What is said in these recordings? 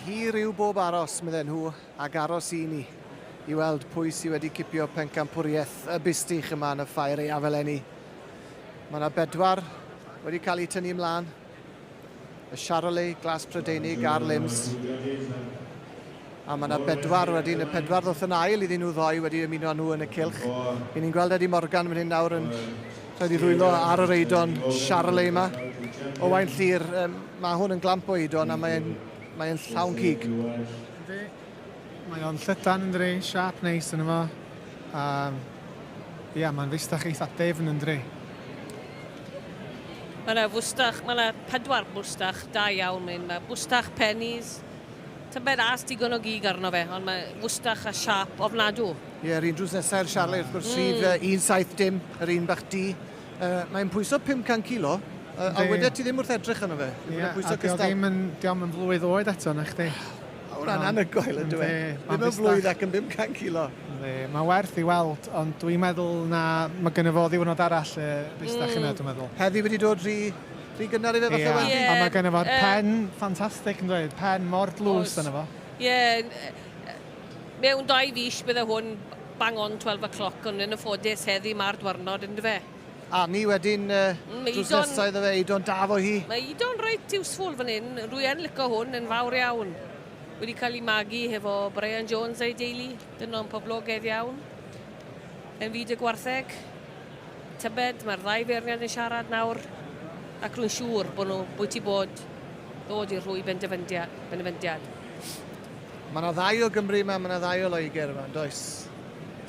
hir yw bob aros, medden nhw, ag aros i ni, i weld pwy sydd wedi cipio pencampwriaeth y bystych yma yn y ffair ei afelenni. Mae yna 4 wedi cael eu tynnu ymlaen. Y Charolais, Glas Prydeinig a'r Lims. A mae yna 4 wedyn, y 4 ddoth yn ail iddyn nhw ddoi wedi ymuno nhw yn y cylch. I ni'n gweld Eddie Morgan fan hyn nawr yn rhaid i ddwylo ar yr eidon Charolais yma. O Wain Llyr, mae hwn yn glamp o eidon a mae'n llawn cig. Mae o'n llydan yn dre, siarp neis yn yma. Mae'n fystach eitha defn yn dre. Mae yna fwstach, mae yna 4 bwstach da iawn mynd. Mae bwstach pennies. Tybed as digon o gig arno fe, ond mae fwstach a siarp ofnadw. Ie, yr un drws nesaf i'r Charolais, wrth gwrs, rhif 170, yr un bach di. Mae'n pwyso 500 kilo, a wedi ti ddim wrth edrych arno fe. Ie, a diolch yn flwydd oed eto na chdi. Hwna'n anhygoel yn dwi. Ddim yn flwydd ac yn 500 kilo. Mae werth i weld, ond dwi'n meddwl na mae gynnu fo ddiwrnod arall bystach yna, dwi'n meddwl. Heddi wedi dod rhy gynnar i fe fath o wel. A mae gynnu fo'r pen ffantastig yn dweud, pen mor dlws yna fo. Ie, mewn 2 fis bydde hwn bang on 12 o'clock, ond yn y ffodus heddi mae'r dwarnod yn dy fe. A ni wedyn drws nesaf iddo fe, eidon da fo hi. Mae eidon reit useful fan hyn, rwy'n licio hwn yn fawr iawn. Wedi cael ei magu hefo Brian Jones a'i deulu, dyn nhw'n poblogaidd iawn. Yn fyd y gwartheg, tybed, mae'r 2 feirniad yn siarad nawr, ac rwy'n siŵr bod nhw bwyty bod ddod i'r rhwy bendyfyndiad. Mae yna 2 o Gymru yma, mae yna 2 o Loegr yma, does.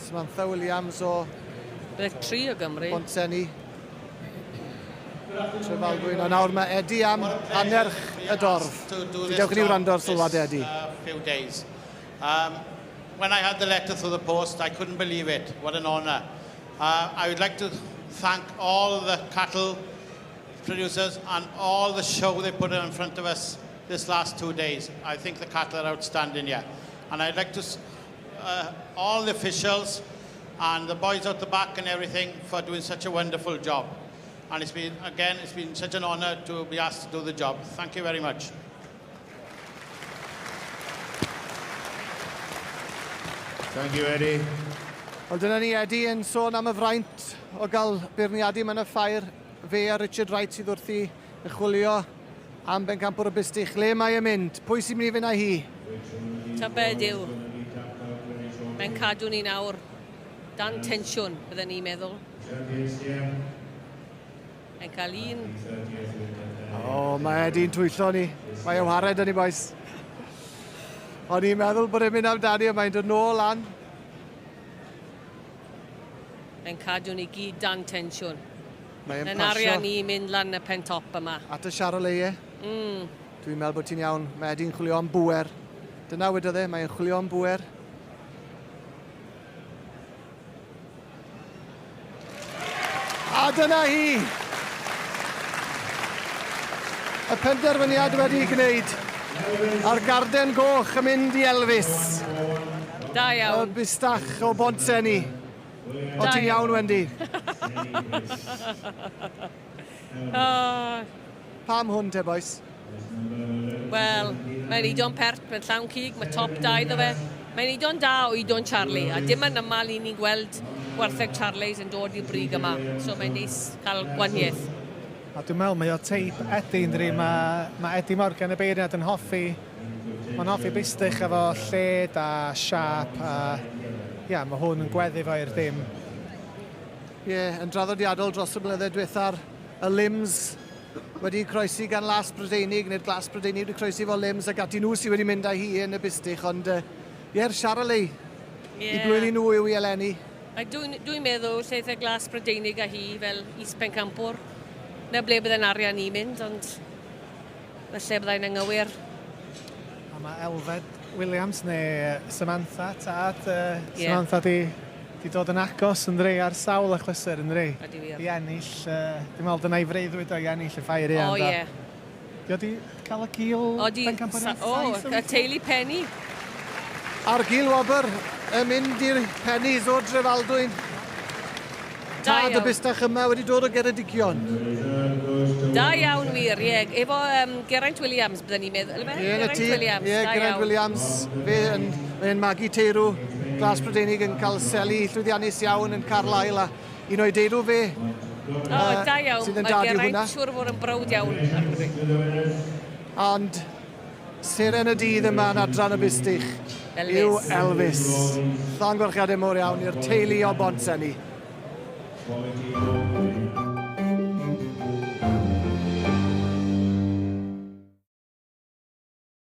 Samantha Williams o... Bydd 3 o Gymru. Bonsenni. Trefaldwyn. A nawr mae Eddie am anerch y dorf. Dewch i ni wrando ar sylwadau Eddie. Few days. When I had the letter through the post, I couldn't believe it. What an honour. I would like to thank all the cattle producers and all the show they put in front of us this last 2 days. I think the cattle are outstanding here. And I'd like to all the officials and the boys out the back and everything for doing such a wonderful job. And it's been such an honour to be asked to do the job. Thank you very much. Thank you, Eddie. Wel, dyna ni Eddie yn sôn am y fraint o gael beirniadu mewn y ffair. Fe a Richard Wright sydd wrthi yn chwilio am bencampwr y bystych. Le mae yn mynd? Pwy sy'n mynd i fynd â hi? Tybed yw. Mae'n cadw ni nawr dan tensiwn, byddwn ni'n meddwl. Mae'n cael un. Mae Eddie'n twyllo ni. Mae e'n wared yn ei boes. O'n i'n meddwl bod e'n mynd amdani a mae'n dod nôl lan. Mae'n cadw ni gyd dan tensiwn. Mae'n pasio. Yn arian ni mynd lan y pen top yma. At y Charolais. Dwi'n meddwl bod ti'n iawn. Mae Eddie'n chwilio am bwer. Dyna wedodd e, mae'n chwilio am bwer. A dyna hi! Y penderfyniad wedi'i gwneud. A'r garden goch yn mynd i Elvis. Da iawn. Y bystach o Bonsenni. O ti'n iawn, Wendy? Pam hwn te, boes? Wel, mae'n eidon pert, mae'n llawn cig, mae top da iddo fe. Mae'n eidon da o eidon Charlie, a dim yn ymal i ni'n gweld gwartheg Charlies yn dod i'r brig yma. So mae'n neis cael gwaniaeth. A dwi'n meddwl mae o teip Eddie yn dri. Mae Eddie Morgan y beirniad yn hoffi. Mae'n hoffi bystych efo lled a siarp. Mae hwn yn gweddi fo i'r dim. Yn draddodiadol dros y blynyddoedd diwethaf, y Lims wedi croesi gan Las Brydeinig, neu'r Glas Brydeinig wedi croesi fo Lims, ac ati nhw sydd wedi mynd â hi yn y bystych, ond Charolais, i blwyddyn nhw yw i eleni. Dwi'n meddwl lleith y Glas Brydeinig a hi fel is-pencampwr. Na ble byddai'n arian i mynd, ond falle byddai'n anghywir. A mae Elfed Williams neu Samantha, Samantha di dod yn agos yn dre ar sawl y chlysur yn dre. I ennill, dwi'n meddwl dyna i freuddwyd o i ennill y ffair i anda. O ie. Di wedi cael y gil bencampwriaeth? Y teulu Penny. A'r Gil Wobr yn mynd i'r Pennies o Drefaldwyn. Tad y iawn. bystach yma wedi dod o Geredigion. Da iawn wir, ie. Efo Geraint Williams, byddwn ni'n meddwl. Ie, na Geraint ti. Williams, Ie, da Geraint iawn. Williams. Fe'n magu teirw. Glas Brydeinig yn cael seli llwyddiannus iawn yn Carlisle. A un o'i deirw fe. Da iawn. sydd yn Mae dadu hwnna. Geraint siwr fod yn brawd iawn ar hynny. Ond seren y dydd yma yn adran y bystych yw Elvis. Llonggorchiadau mor iawn i'r teulu o Bonsenni.